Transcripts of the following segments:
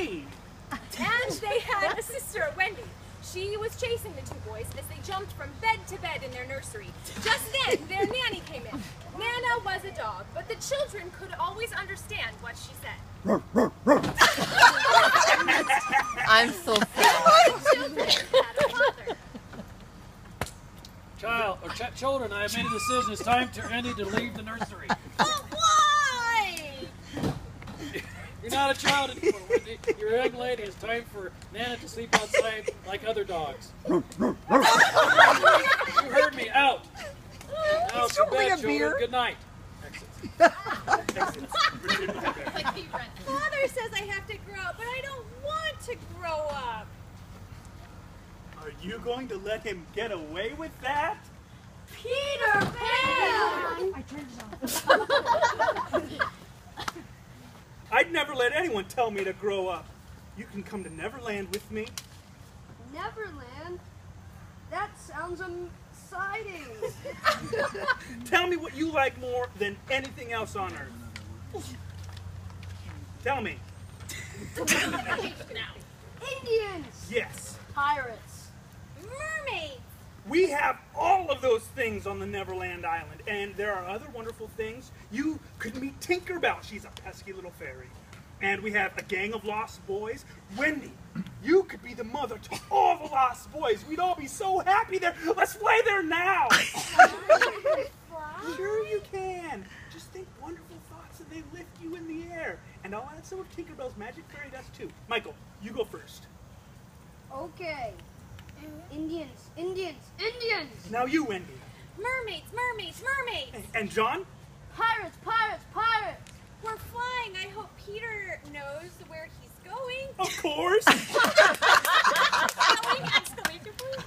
me. And they had a sister, Wendy. She was chasing the two boys as they jumped from bed to bed in their nursery. Just then, their nanny came in. Nana was a dog, but the children could always understand what she said. I'm so sad. The children had a father. Children, I have made a decision. It's time for Andy to leave the nursery. But why? You're not a child anymore, Wendy. You're a young lady. It's time for Nana to sleep outside like other dogs. You heard me. Out. Out. To bed, children. Good night. Exit. Father says I have to grow up, but I don't want to grow up. Are you going to let him get away with that? Peter Pan! I turned it off. I'd never let anyone tell me to grow up. You can come to Neverland with me. Neverland? That sounds exciting. Tell me what you like more than anything else on Earth. Tell me. Indians! Yes. Pirates. Mermaids! We have all of those things on the Neverland Island, and there are other wonderful things. You could meet Tinkerbell. She's a pesky little fairy. And we have a gang of lost boys. Wendy, you could be the mother to all the lost boys. We'd all be so happy there. Let's fly there now. Sure you can. Just think wonderful thoughts and they lift you in the air. And I'll add some of Tinkerbell's magic fairy dust too. Michael, you go first. Okay. Indians, Indians, Indians! Now you, Wendy. Mermaids, mermaids, mermaids! And John? Pirates, pirates, pirates! We're flying. I hope Peter knows where he's going. Of course. Going! Exclamation point.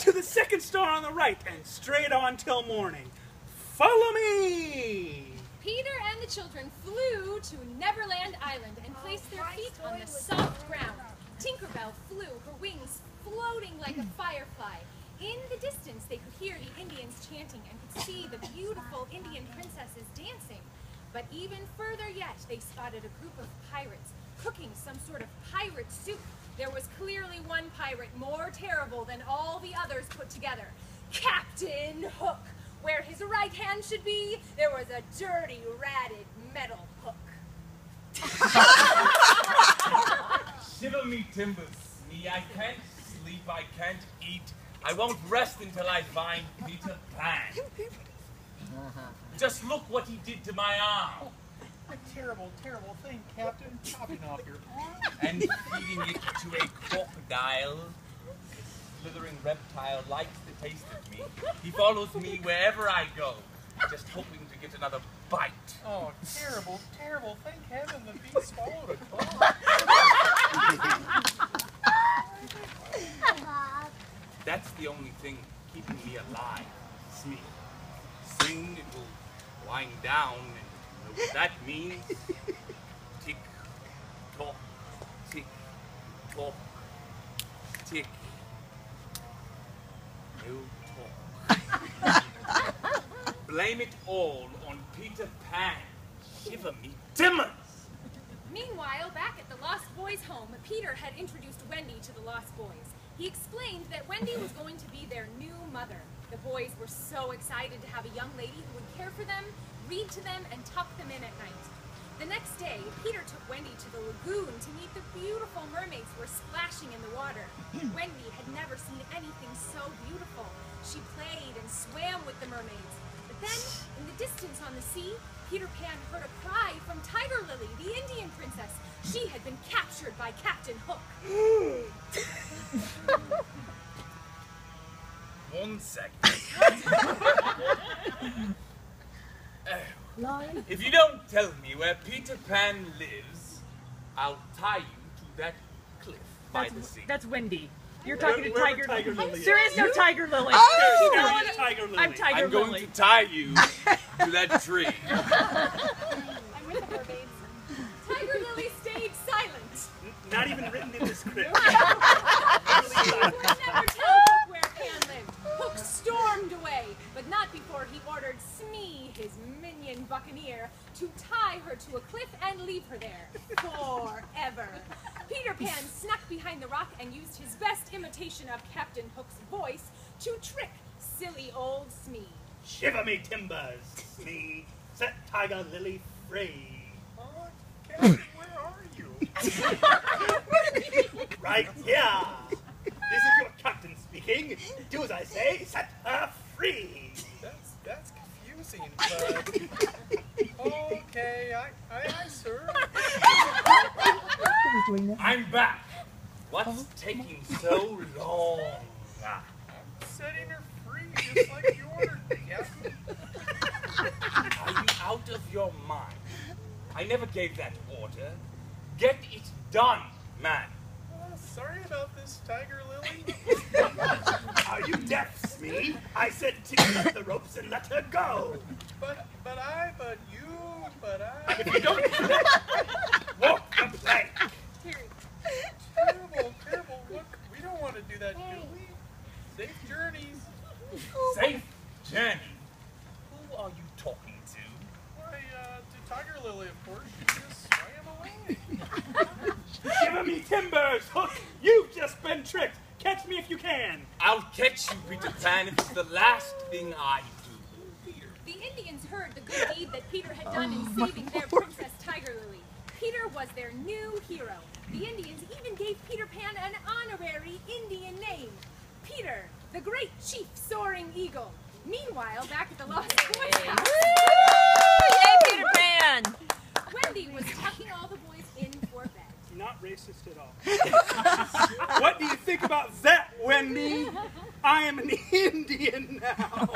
To the second star on the right and straight on till morning. Follow me! Peter and the children flew to Neverland Island and placed their feet on the soft ground. Tinkerbell flew, her wings floating like a firefly. In the distance, they could hear the Indians chanting and could see the beautiful Indian princesses dancing. But even further yet, they spotted a group of pirates cooking some sort of pirate soup. There was clearly one pirate more terrible than all the others put together. Captain Hook. Where his right hand should be, there was a dirty, ratted metal hook. Shiver me timbers, me, I can't sleep, I can't eat. I won't rest until I find Peter Pan. Just look what he did to my arm. A terrible, terrible thing, Captain. Chopping off your arm. And feeding it to a crocodile. This slithering reptile likes the taste of me. He follows me wherever I go, just hoping to get another bite. Oh, terrible, terrible. Thank heaven the beast swallowed a claw. That's the only thing keeping me alive. It's me. Soon it will wind down, and you know what that means? Tick, tock, tick, tock, tick. No talk. Blame it all on Peter Pan. Shiver me timbers! Meanwhile, back at the Lost Boys' home, Peter had introduced Wendy to the Lost Boys. He explained that Wendy was going to be their new mother. The boys were so excited to have a young lady who would care for them, read to them, and tuck them in at night. The next day, Peter took Wendy to the lagoon to meet the beautiful mermaids who were splashing in the water. Wendy had never seen anything so beautiful. She played and swam with the mermaids. But then, in the distance on the sea, Peter Pan heard a cry from Tiger Lily, the Indian princess. She had been captured by Captain Hook. 1 second. If you don't tell me where Peter Pan lives, I'll tie you to that cliff by the sea. That's Wendy. You're talking to Tiger Tiger Lily. Lily. There is no Tiger Lily. Oh! You know what? Tiger Lily. I'm Tiger I'm going Lily. to tie you to that tree. I'm with the mermaids. Tiger Lily stayed silent. Not even written in the script. She would never tell Hook where Pan lived. Hook stormed away, but not before he ordered Smee, his minion buccaneer, to tie her to a cliff and leave her there forever. Pan snuck behind the rock and used his best imitation of Captain Hook's voice to trick silly old Smee. Shiver me timbers, Smee. Set Tiger Lily free. Captain, where are you? Right here. This is your captain speaking. Do as I say, set her free. That's confusing, but okay, I sir. I'm back. What's taking so long? Setting her free just like you ordered, Captain. Are you out of your mind? I never gave that order. Get it done, man. Sorry about this, Tiger Lily. Are you deaf, Smee? I said to cut the ropes and let her go. But I. If you don't walk the plank. Terrible. Look, we don't want to do that, do we? Safe journeys. Safe journey. Who are you talking to? Why, to Tiger Lily, of course. She just swam away. Shiver me timbers, Hook. You've just been tricked. Catch me if you can. I'll catch you, Peter Pan, if it's the last thing I do. The Indians heard the good deed that Peter had done in saving their princess Tiger Lily. Peter was their new hero. The Indians even gave Peter Pan an honorary Indian name, Peter, the great chief soaring eagle. Meanwhile, back at the Lost Boys house, Yay, Peter Pan! Wendy was tucking all the boys in for bed. Not racist at all. What do you think about that, Wendy? I am an Indian now.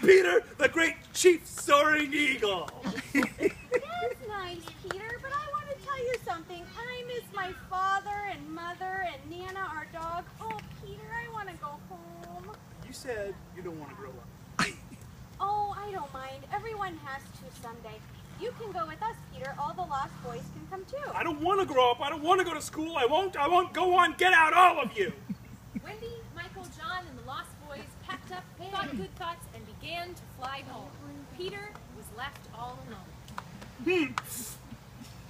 Peter, the great chief soaring eagle. That's nice, Peter, but I want to tell you something. I miss my father and mother and Nana, our dog. Oh, Peter, I want to go home. You said you don't want to grow up. Oh, I don't mind. Everyone has to someday. You can go with us, Peter. All the Lost Boys can come too. I don't want to grow up. I don't want to go to school. I won't go on. Get out, all of you. Wendy, Michael, John, and the Lost Boys packed up, thought good thoughts, and began to fly home. Peter was left all alone.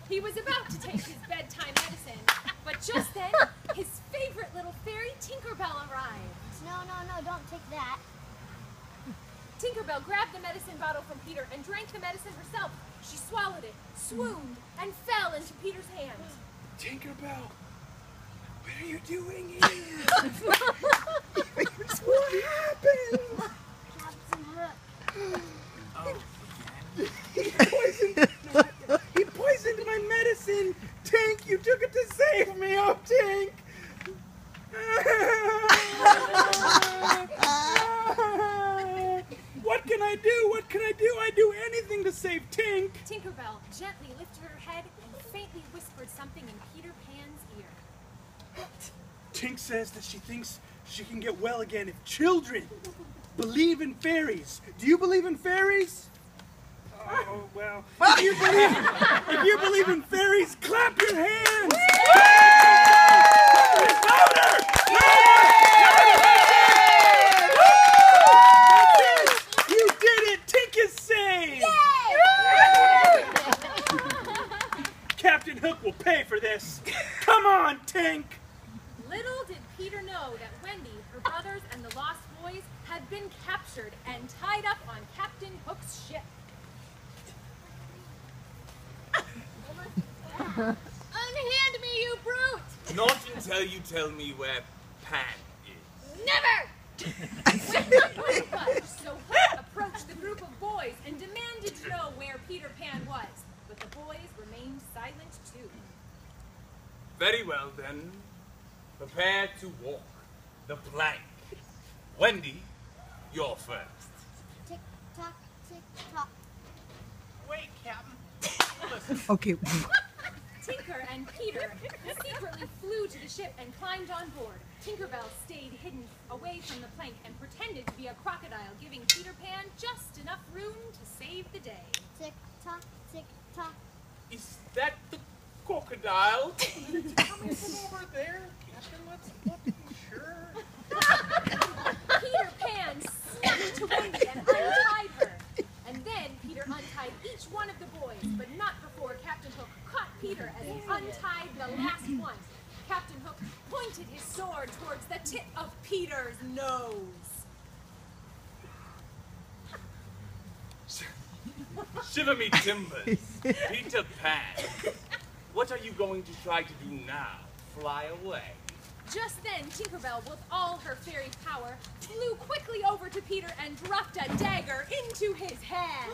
He was about to take his bedtime medicine, but just then, his favorite little fairy, Tinkerbell, arrived. No, don't take that. Tinkerbell grabbed the medicine bottle from Peter and drank the medicine herself. She swallowed it, swooned, and fell into Peter's hands. Tinkerbell, what are you doing here? What happened? Captain Hook. He poisoned my medicine. Tink, you took it to save me. Oh, Tink. What can I do? What can I do? I'd do anything to save Tink. Tinkerbell gently lifted her head and faintly whispered something in Peter Pan's ear. Tink says that she thinks she can get well again if children believe in fairies. Do you believe in fairies? Oh, well, if you believe in fairies, clap your hands! Louder! You did it! Tink is saved! Captain Hook will pay for this. Come on, Tink! Little did Peter know that Wendy, her brothers, and the Lost Boys had been captured and tied up on Captain Hook's ship. Unhand me, you brute! Not until you tell me where Pan is. Never! So Hook approached the group of boys and demanded to know where Peter Pan was. But the boys remained silent too. Very well then. Prepare to walk the plank. Wendy, you're first. Tick tock, tick tock. Wait, Captain. Okay. Tinker and Peter secretly flew to the ship and climbed on board. Tinkerbell stayed hidden away from the plank and pretended to be a crocodile, giving Peter Pan just enough room to save the day. Tick tock, tick tock. Is that the crocodile? Coming from over there, Captain. Let's look. Sure. Peter Pan snapped to Wendy and untied her. And then Peter untied each one of the boys, but not before Captain Hook caught Peter Peter as he untied the last one. Captain Hook pointed his sword towards the tip of Peter's nose. Shiver me timbers, Peter Pan. What are you going to try to do now? Fly away? Just then, Tinkerbell, with all her fairy power, flew quickly over to Peter and dropped a dagger into his hand.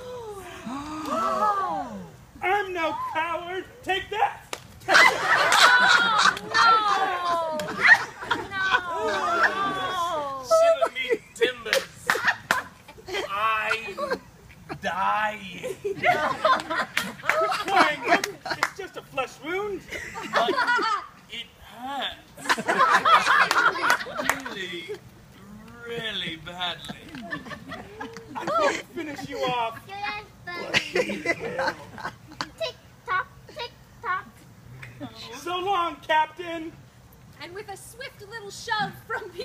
I'm no coward. Take that. Shiver me timbers. I'm dying. Crying, Hook. It's just a flesh wound. But it hurts. Really, really badly. I won't finish you off. Tick tock, tick tock. So long, Captain. And with a swift little shove from Peter,